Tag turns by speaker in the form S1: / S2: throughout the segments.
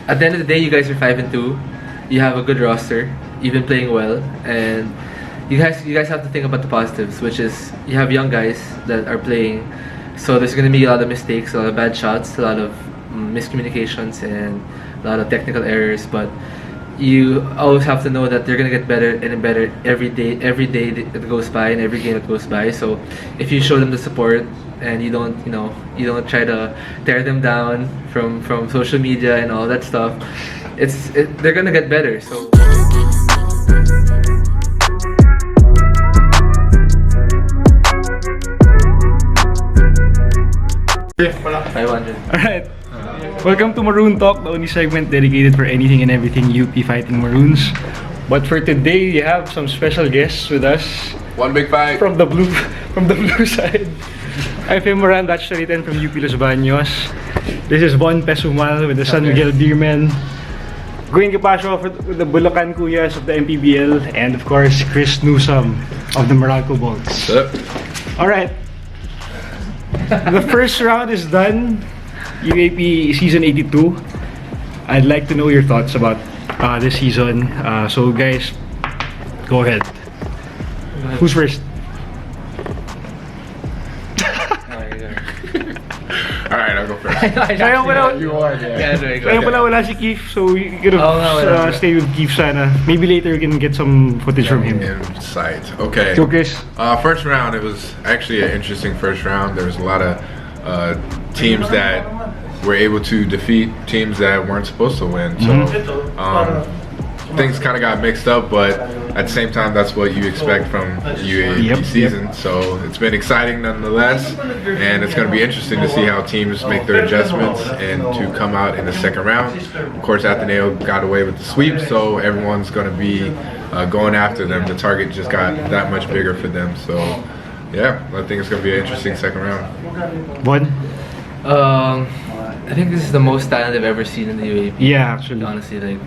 S1: at the end of the day, you guys are 5-2. You have a good roster. You've been playing well, and you guys have to think about the positives, which is you have young guys that are playing. So there's going to be a lot of mistakes, a lot of bad shots, a lot of miscommunications, and a lot of technical errors. But you always have to know that they're gonna get better and better every day that goes by and every game that goes by. So if you show them the support and you don't try to tear them down from social media and all that stuff, they're gonna get better. So.
S2: Alright. Welcome to Maroon Talk, the only segment dedicated for anything and everything UP Fighting Maroons. But for today, we have some special guests with us.
S3: One big fight
S2: from the blue side. I'm Moran Dachsharitan from UP Los Baños. This is Bon Pessumal with the San Miguel Deermen. Gwyne Capacio with the Bulacan Kuyas of the MPBL, and of course Chris Newsome of the Meralco Bolts. Alright. The first round is done. UAP Season 82. I'd like to know your thoughts about this season. So guys, go ahead. Who's first?
S3: Alright, I'll go first.
S2: You are, yeah. Wala si Keith, so you could have stayed with Keith sana. Maybe later we can get some footage from him.
S3: Insight. Okay.
S2: So Chris?
S3: First round, it was actually an interesting first round. There was a lot of teams that were able to defeat teams that weren't supposed to win. So things kind of got mixed up, but at the same time, that's what you expect from UAP season. So it's been exciting nonetheless, and it's going to be interesting to see how teams make their adjustments and to come out in the second round. Of course, Ateneo got away with the sweep, so everyone's going to be going after them. The target just got that much bigger for them. So yeah, I think it's going to be an interesting second round.
S2: One?
S1: I think this is the most talent I've ever seen in the UAP.
S2: Yeah, actually.
S1: Honestly, like,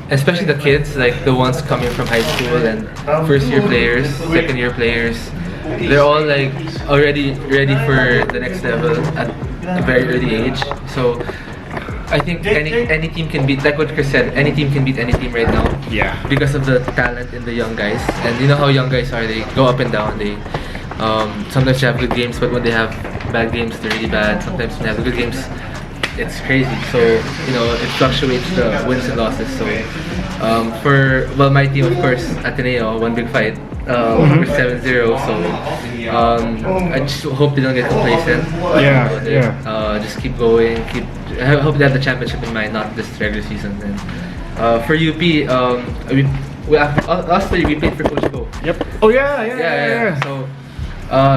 S1: especially the kids, like the ones coming from high school and first-year players, second-year players, they're all like already ready for the next level at a very early age. So I think any team can beat, like what Chris said, any team can beat any team right now.
S2: Yeah.
S1: Because of the talent in the young guys, and you know how young guys are, they go up and down. They sometimes they have good games, but when they have bad games, they're really bad. Sometimes when they have good games, it's crazy. So it fluctuates the wins and losses. So for my team, of course, Ateneo, one big fight, we're 7-0. So I just hope they don't get complacent. Just keep going. I hope they have the championship in mind, not this regular season. And for UP, last year we played for Coach Bo.
S2: Yep. Oh yeah.
S1: So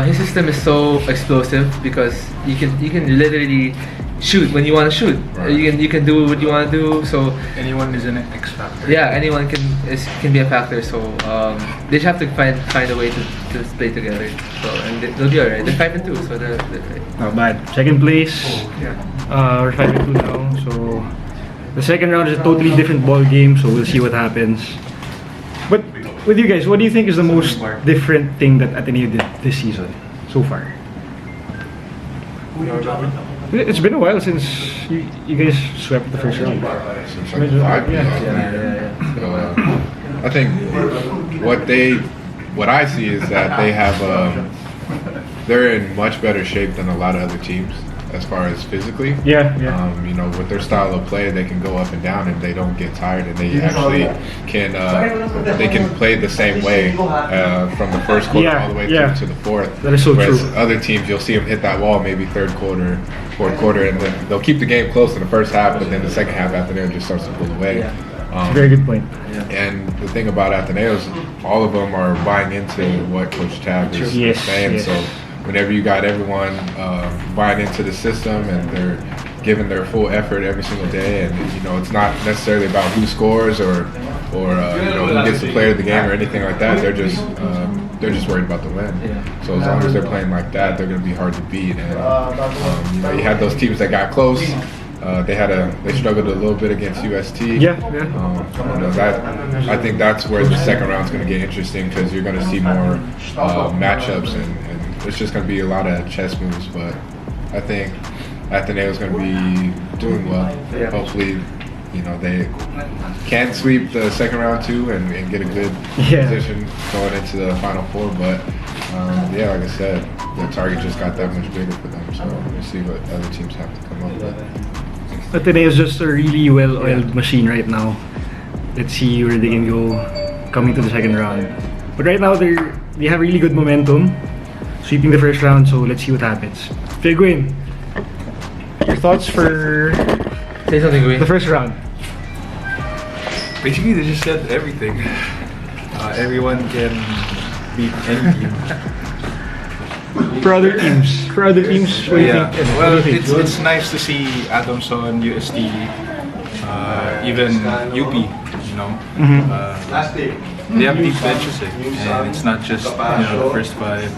S1: his system is so explosive because you can literally shoot when you want to shoot. Right. You can do what you want to do. So
S4: anyone is an X factor.
S1: Yeah, anyone can be a factor. So they just have to find a way to play together. So and they'll be alright. They're 5-2, so they're right.
S2: Not bad. Second place. We're 5-2 now. So the second round is a totally different ball game. So we'll see what happens. But with you guys, what do you think is the most different thing that Ateneo did this season so far? It's been a while since you guys swept the first round.
S3: Since like 5 years. I think what I see is that they have they're in much better shape than a lot of other teams as far as physically. With their style of play, they can go up and down and they don't get tired, and they actually can play the same way from the first quarter all the way through to the fourth.
S2: That is so
S3: Whereas
S2: true.
S3: other teams, you'll see them hit that wall maybe third quarter, fourth quarter, and then they'll keep the game close in the first half, but then the second half Ateneo just starts to pull away.
S2: Very good point.
S3: And the thing about Ateneo is all of them are buying into what Coach Tab is saying. So whenever you got everyone buying into the system and they're giving their full effort every single day, and it's not necessarily about who scores or who gets the player of the game or anything like that. They're just worried about the win. So as long as they're playing like that, they're going to be hard to beat. And you had those teams that got close. They struggled a little bit against UST. I think that's where the second round's going to get interesting, because you're going to see more matchups and it's just going to be a lot of chess moves. But I think Ateneo is going to be doing well.
S1: Yeah.
S3: Hopefully, they can sweep the second round too and get a good position going into the Final Four. But like I said, the target just got that much bigger for them. So we'll see what other teams have to come up with.
S2: Ateneo is just a really well-oiled machine right now. Let's see where they can go coming to the second round. But right now they have really good momentum, sweeping the first round. So let's see what happens. Gwyne, your thoughts for
S1: Say something, Gwyne.
S2: the first round?
S4: Basically, they just said everything. Everyone can beat any team.
S2: For other teams, what do you think?
S4: Well,
S2: What do you think?
S4: it's nice to see Adamson, UST, even UP. They have deep benches, and it's not just the first five,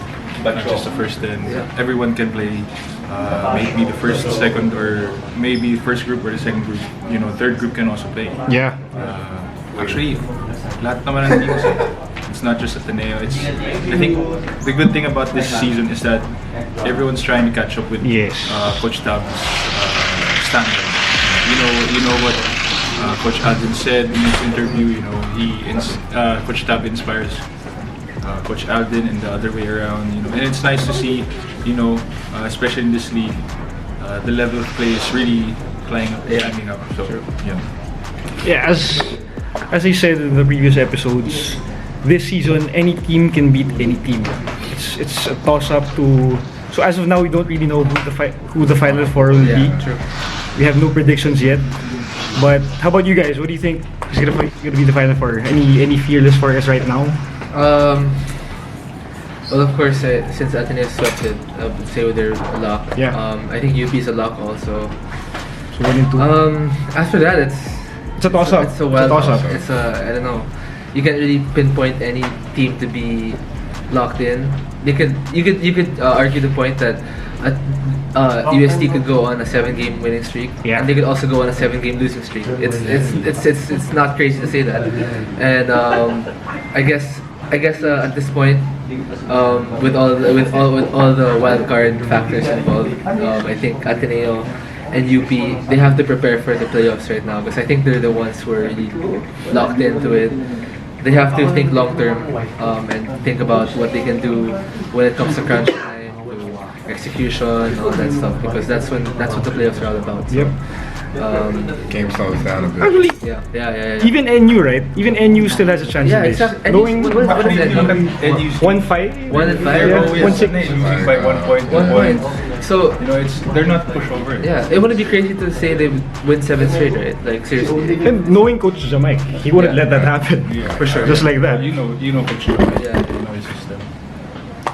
S4: not just the first 10. Everyone can play. Maybe the first, second, or maybe first group or the second group. Third group can also play.
S2: Yeah.
S4: Actually, lahat naman ng teams. It's not just Ateneo. I think the good thing about this season is that everyone's trying to catch up with Coach Tab's standard. You know what Coach Alden said in his interview. Coach Tab inspires Coach Alden and the other way around. And it's nice to see, especially in this league, the level of play is really climbing up. So
S2: Yeah, as I said in the previous episodes, this season any team can beat any team. It's a toss-up to. So as of now, we don't really know who the Final Four will be.
S1: True.
S2: We have no predictions yet. But how about you guys? What do you think is gonna be the Final Four? Any fearless forecast right now?
S1: Well, of course, since Ateneo swept it, I would say they're a lock.
S2: Yeah.
S1: I think UP is a lock also.
S2: So 1 and 2.
S1: As for that, it's
S2: It's a toss-up.
S1: It's a wild
S2: toss-up.
S1: It's I don't know. You can't really pinpoint any team to be locked in. You could argue the point that UST could go on a 7-game winning streak, and they could also go on a 7-game losing streak. It's not crazy to say that, and I guess at this point, with all the wild card factors involved, I think Ateneo and UP, they have to prepare for the playoffs right now because I think they're the ones who are really locked into it. They have to think long term and think about what they can do when it comes to crunch time, to execution, all that stuff because that's what the playoffs are all about. So,
S3: Game slows down a bit.
S2: Actually,
S1: yeah.
S2: even NU, right? Even NU still has a chance in this.
S1: exactly.
S2: Knowing
S1: What is that?
S2: 1-5.
S1: 1 and 5.
S2: Yeah, 1-6.
S4: losing by 1 point.
S1: 1 point. So
S4: they're not pushover.
S1: yeah, it wouldn't be crazy to say they would win 7 straight, right? Like seriously.
S2: And knowing Coach Jamaic, he wouldn't let that happen.
S4: Yeah.
S2: For sure. Just like that.
S4: You know Coach Bo.
S1: Yeah.
S4: You know his system.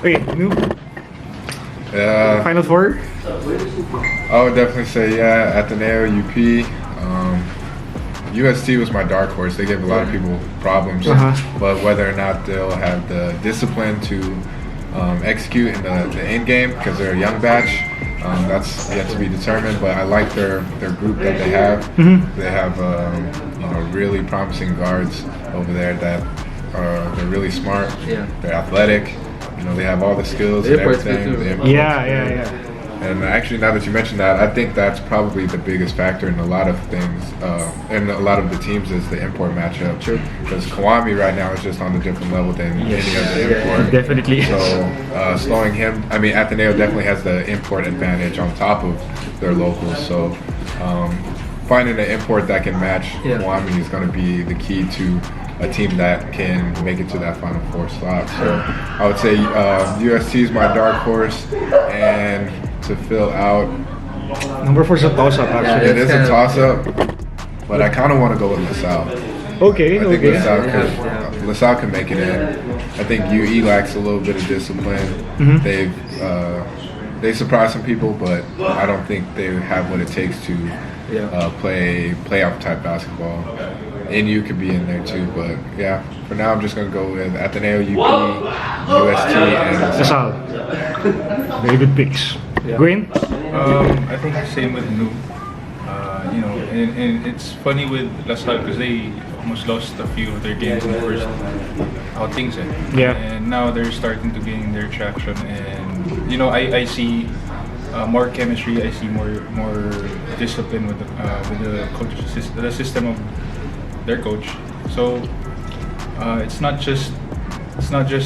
S2: Okay, new Final Four.
S3: I would definitely say Ateneo, UP. UST was my dark horse. They gave a lot of people problems, but whether or not they'll have the discipline to execute in the end game because they're a young batch, that's yet to be determined. But I like their group that they have. They have really promising guards over there that they're really smart.
S1: Yeah.
S3: They're athletic. They have all the skills
S1: The
S3: and
S1: import's good
S3: everything.
S1: too.
S3: The import's
S2: Yeah.
S3: good. And actually, now that you mentioned that, I think that's probably the biggest factor in a lot of things, and a lot of the teams is the import matchup.
S1: True.
S3: Because Kawami right now is just on a different level than any other import.
S2: Definitely.
S3: So slowing him, Ateneo definitely has the import advantage on top of their locals. So finding an import that can match Kawami is going to be the key to a team that can make it to that Final Four slot. So I would say UST is my dark horse, and to fill out,
S2: Number 4 is a toss-up actually.
S3: it is a toss-up, but I kind of want to go with LaSalle.
S2: Okay.
S3: I think
S2: Okay.
S3: LaSalle can make it in. I think UE lacks a little bit of discipline. They surprise some people, but I don't think they have what it takes to play playoff type basketball. NU could be in there too, but for now I'm just gonna go with Ateneo, UP, UST, and
S2: LaSalle. Very good picks. Gwyne?
S4: I think the same with New. And it's funny with LaSalle because they almost lost a few of their games in the first outings.
S2: Yeah.
S4: And now they're starting to gain their traction. And I see more chemistry. I see more discipline with the coach's the system of their coach. So it's not just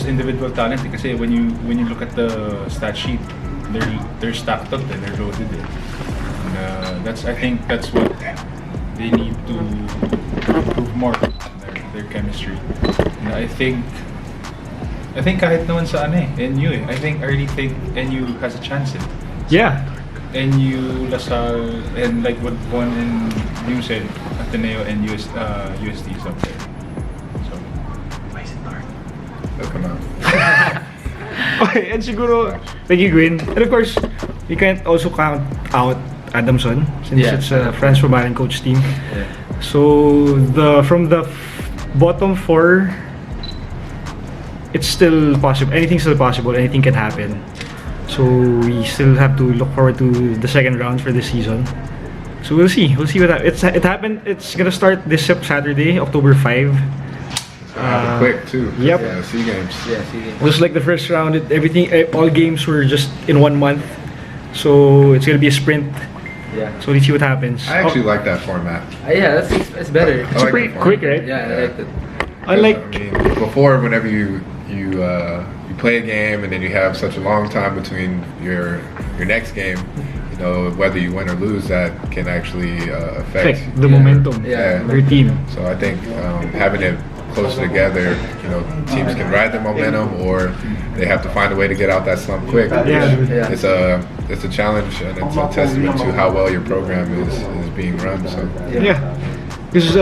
S4: individual talent. Because when you look at the stat sheet, they're stacked up and they're loaded. And I think that's what they need to improve more their chemistry. And I think kahit naman sa NU I really think NU has a chance
S2: Yeah.
S4: NU, LaSalle, and like what Von and New said, Ateneo and USD is up there. So why is it dark?
S3: They'll come out.
S2: Okay, and siguro, thank you, Gwyne. And of course, you can't also count out Adamson since it's a Franz Romaren coach team.
S1: Yeah.
S2: So from the bottom four, it's still possible. Anything's still possible. Anything can happen. So we still have to look forward to the second round for this season. So we'll see. We'll see what happens. It happened. It's gonna start this Saturday, October 5.
S3: Quick too.
S2: Yep.
S3: Yeah, SEA games.
S1: Yeah, see games.
S2: Just like the first round, all games were just in 1 month. So it's gonna be a sprint.
S1: Yeah.
S2: So let's see what happens.
S3: I actually like that format.
S1: Yeah, it's better.
S2: It's
S3: like
S2: pretty
S3: that
S2: quick,
S3: format.
S2: right?
S1: Yeah, I like it.
S2: Unlike
S3: I mean, before, whenever you play a game and then you have such a long time between your next game, you know, whether you win or lose, that can actually affect
S2: the momentum
S1: Yeah.
S2: of your team.
S3: So I think having it closer together, you know, teams can ride the momentum, or they have to find a way to get out that slump quick.
S2: Yeah.
S3: It's a challenge, and it's a testament to how well your program is being run. So
S2: Yeah. Because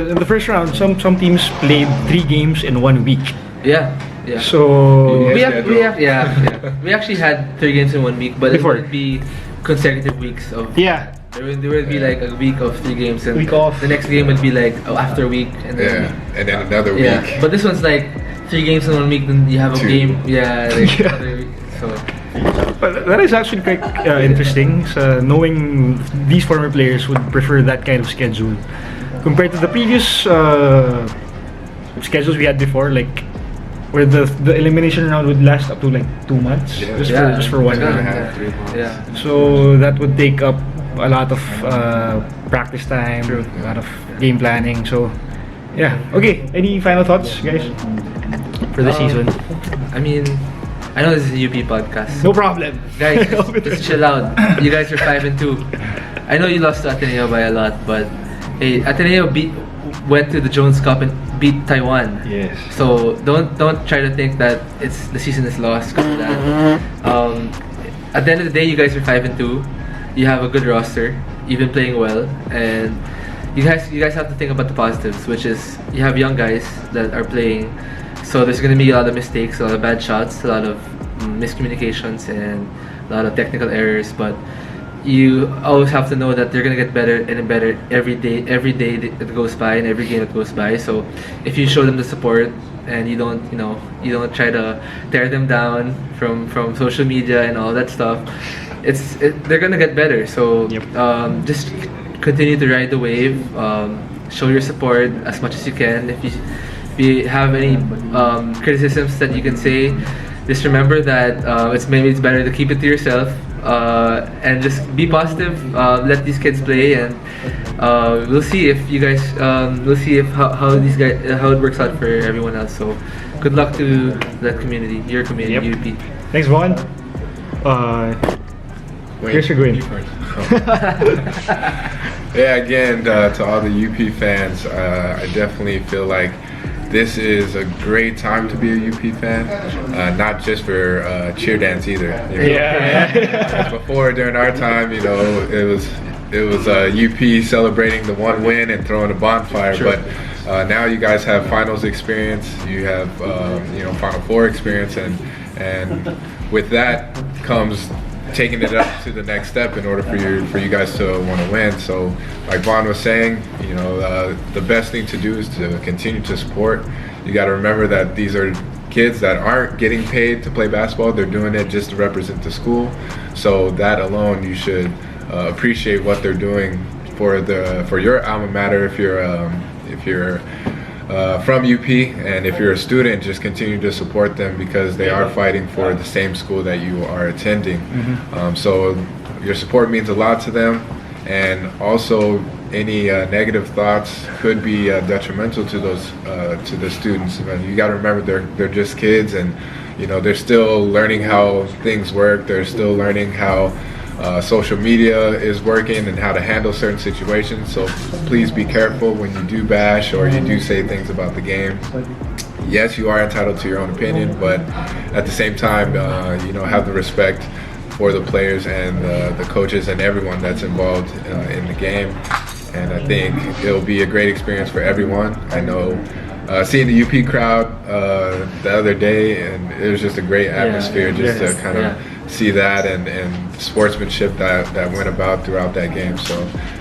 S2: in the first round, some teams played 3 games in 1 week.
S1: Yeah. Yeah.
S2: So
S1: We actually had 3 games in 1 week, but
S2: Before.
S1: it would be consecutive weeks of.
S2: yeah,
S1: There would be like a week of 3 games, and
S2: Week off.
S1: the next game would be like after a week, and then
S3: and then another
S1: yeah.
S3: week.
S1: But this one's like 3 games in 1 week, then you have a
S3: 2.
S1: game. Yeah. Like
S2: Yeah.
S1: another week, so
S2: but that is actually quite interesting. So knowing these former players would prefer that kind of schedule compared to the previous schedules we had before, like where the elimination round would last up to like 2 months,
S3: Yeah.
S2: just for 1
S1: Yeah.
S2: round.
S1: Yeah.
S2: So that would take up a lot of practice time,
S1: True.
S2: a lot of game planning. So yeah. Okay. Any final thoughts, guys, for the season?
S1: I mean, I know this is a UP podcast.
S2: No problem,
S1: Guys, just chill out. You guys are 5-2. I know you lost to Ateneo by a lot, but hey, Ateneo went to the Jones Cup and beat Taiwan.
S2: Yes.
S1: So don't try to think that the season is lost because of that. At the end of the day, you guys are 5-2. You have a good roster. You've been playing well, and you guys have to think about the positives, which is you have young guys that are playing. So there's gonna be a lot of mistakes, a lot of bad shots, a lot of miscommunications, and a lot of technical errors. But you always have to know that they're gonna get better and better every day that goes by and every game that goes by. So if you show them the support and you don't try to tear them down from social media and all that stuff, they're gonna get better. So just continue to ride the wave. Show your support as much as you can. If you have any criticisms that you can say, just remember that it's better to keep it to yourself. And just be positive. Let these kids play, and we'll see if you guys. We'll see if how it works out for everyone else. So, good luck to that community, your community, UP.
S2: Thanks, Vaughn. Here's your Gwyne.
S3: Yeah, again, to all the UP fans, I definitely feel like this is a great time to be a UP fan, not just for cheer dance either. You know?
S2: Yeah.
S3: Before, during our time, you know, it was UP celebrating the 1 win and throwing a bonfire.
S1: Sure.
S3: But now you guys have finals experience, you have Final Four experience, and with that comes taking it up to the next step in order for you guys to want to win. So, like Vaughn was saying, you know, the best thing to do is to continue to support. You got to remember that these are kids that aren't getting paid to play basketball; they're doing it just to represent the school. So that alone, you should appreciate what they're doing for your alma mater. If you're from UP, and if you're a student, just continue to support them because they are fighting for the same school that you are attending. So your support means a lot to them, and also any negative thoughts could be detrimental to those to the students. You got to remember they're just kids, and they're still learning how things work. They're still learning how social media is working and how to handle certain situations. So please be careful when you do bash or you do say things about the game. Yes, you are entitled to your own opinion, but at the same time, have the respect for the players and the coaches and everyone that's involved in the game. And I think it'll be a great experience for everyone. I know seeing the UP crowd the other day, and it was just a great atmosphere to kind of see that and sportsmanship that went about throughout that game. So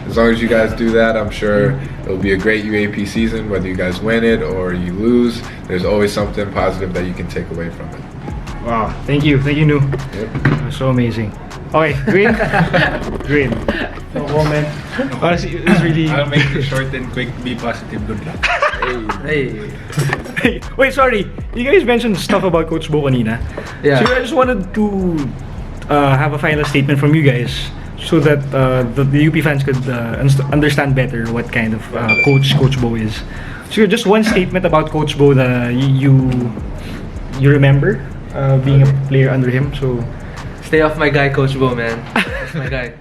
S3: as long as you guys do that, I'm sure it'll be a great UAP season. Whether you guys win it or you lose, there's always something positive that you can take away from it.
S2: Wow, thank you, Nu.
S3: Yep.
S2: So amazing. Okay, Gwyne. Gwyne. No comment. Honestly, it's really.
S4: I'll make it short and quick. Be positive. Good luck.
S1: Hey.
S2: Hey, wait, sorry. You guys mentioned stuff about Coach Bo kanina.
S1: Yeah.
S2: So I just wanted to have a final statement from you guys so that the UP fans could understand better what kind of Coach Bo is. So just one statement about Coach Bo that you remember being a player under him. So
S1: Stay off my guy, Coach Bo, man. That's my guy.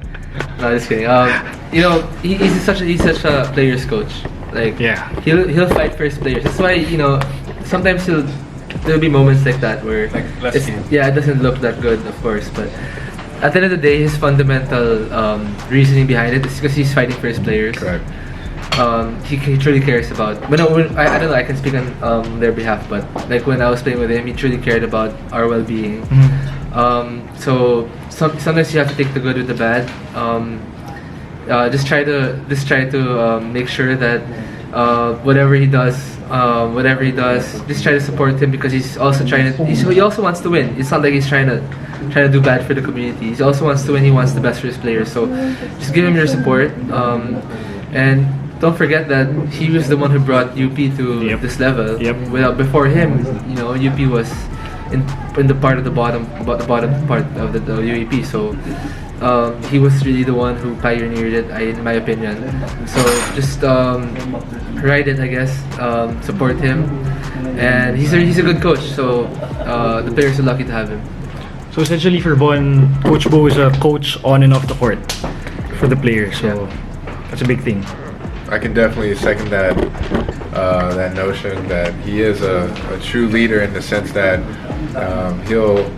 S1: No, just kidding. He's such a player's coach. Like,
S2: yeah,
S1: he'll fight first players. That's why sometimes there'll be moments like that where
S4: Like last game.
S1: it doesn't look that good, of course, but at the end of the day, his fundamental reasoning behind it is because he's fighting first players.
S3: Correct.
S1: He truly cares about. But no, I don't know. I can speak on their behalf, but like when I was playing with him, he truly cared about our well-being. So sometimes you have to take the good with the bad. Just try to make sure that whatever he does, just try to support him because he's also he also wants to win. It's not like he's trying to do bad for the community. He also wants to win. He wants the best for his players. So just give him your support. And don't forget that he was the one who brought UP to this level. Before him, UP was in the part of the bottom part of the UAP. So he was really the one who pioneered it, in my opinion. So just ride it, I guess. Support him, and he's a good coach. So the players are lucky to have him.
S2: So essentially for Bon, Coach Bo is a coach on and off the court for the players. So that's a big thing.
S3: I can definitely second that notion that he is a true leader in the sense that he'll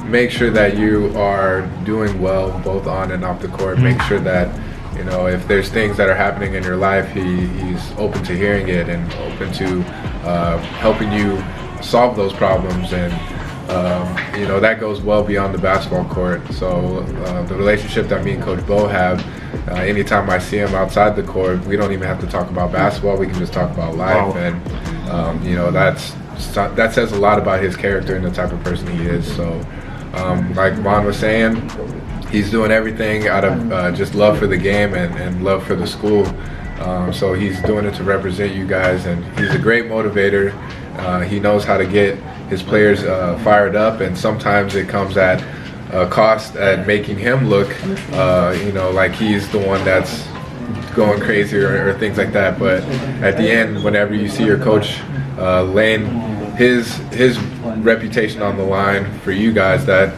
S3: make sure that you are doing well both on and off the court. Make sure that if there's things that are happening in your life, he's open to hearing it and open to helping you solve those problems, and that goes well beyond the basketball court. So the relationship that me and Coach Bo have, anytime I see him outside the court, we don't even have to talk about basketball. We can just talk about life, and that says a lot about his character and the type of person he is. So like Vaughn was saying, he's doing everything out of just love for the game and love for the school. So he's doing it to represent you guys, and he's a great motivator. He knows how to get his players fired up, and sometimes it comes at a cost at making him look, like he's the one that's going crazy or things like that. But at the end, whenever you see your coach laying his reputation on the line for you guys, that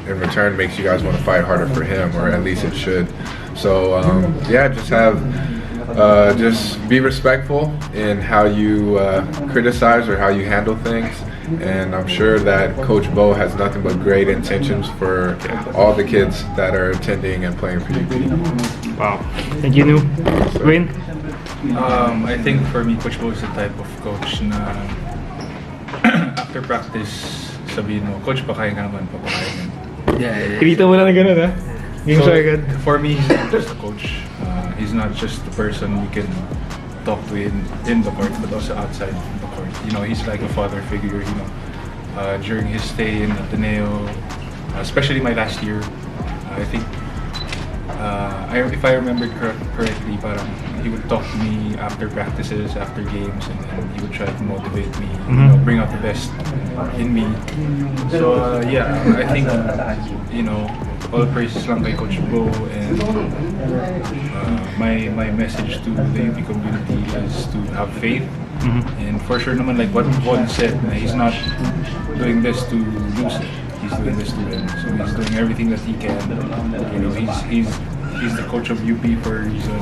S3: in return makes you guys want to fight harder for him, or at least it should. So just be respectful in how you criticize or how you handle things, and I'm sure that Coach Bo has nothing but great intentions for all the kids that are attending and playing for UP.
S2: Wow, thank you, Nu. Gwyne?
S4: I think for me, Coach Bo is the type of coach na after practice, sabihin mo, Coach, pakain ka naman, papakain.
S1: Yeah.
S2: Kinita mo lang na gano'n, ha? Game so agad.
S4: For me, he's not just a coach. He's not just the person we can talk to in the court, but also outside the court. He's like a father figure. During his stay in Ateneo, especially my last year, I think if I remember correctly, parang he would talk to me after practices, after games, and he would try to motivate me, you know, bring out the best in me. So yeah, I think all praises lang kay Coach Bo, and my message to the UP community is to have faith. And for sure naman, like what Von said, he's not doing this to lose it. He's doing this to win. So he's doing everything that he can. You know, he's the coach of UP for a reason.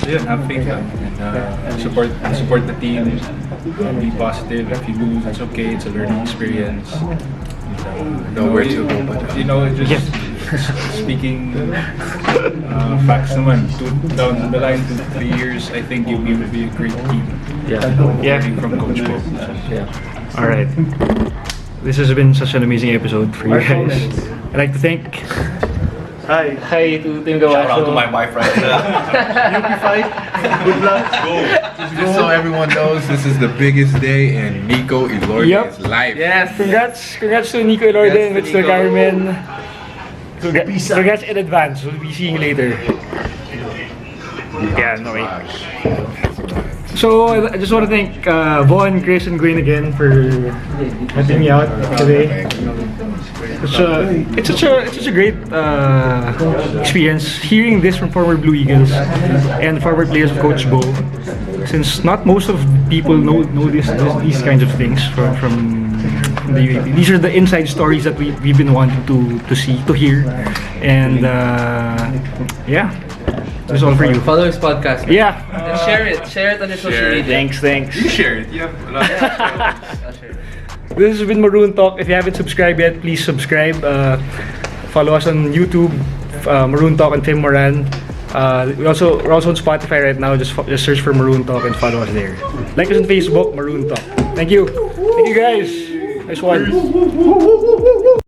S4: Yeah, have faith lang. And support the team. Be positive. If you lose, it's okay. It's a learning experience.
S3: Nowhere to go but up.
S4: You know, just speaking facts naman, down the line, 2 to 3 years, I think UP will be a great team. Learning from Coach Bo.
S2: All right. This has been such an amazing episode for you guys. I'd like to thank hi to Team Capacio.
S5: Shout out to my wife right now.
S2: UP fight. Good luck.
S3: Just so everyone knows, this is the biggest day in Nico Ilorde's life.
S1: Yes.
S2: Congrats to Nico Ilorde and Mr.
S1: Nico.
S2: Carmen. Congrats in advance. We'll be seeing you later. Yeah, no way. So I just want to thank Von, Chris, and Gwyne again for helping me out today. It's such a great experience hearing this from former Blue Eagles and former players of Coach Bo. Since not most of people know these kinds of things from the UAP. These are the inside stories that we've been wanting to see, to hear, and yeah. This is all for you.
S1: Follow his podcast. Man.
S2: Yeah.
S1: And share it on your social media.
S2: Thanks.
S4: You share it. You have a lot.
S1: I'll share it.
S2: This has been Maroon Talk. If you haven't subscribed yet, please subscribe. Follow us on YouTube, Maroon Talk and Tim Moran. We're also on Spotify right now. Just search for Maroon Talk and follow us there. Like us on Facebook, Maroon Talk. Thank you guys. Nice one.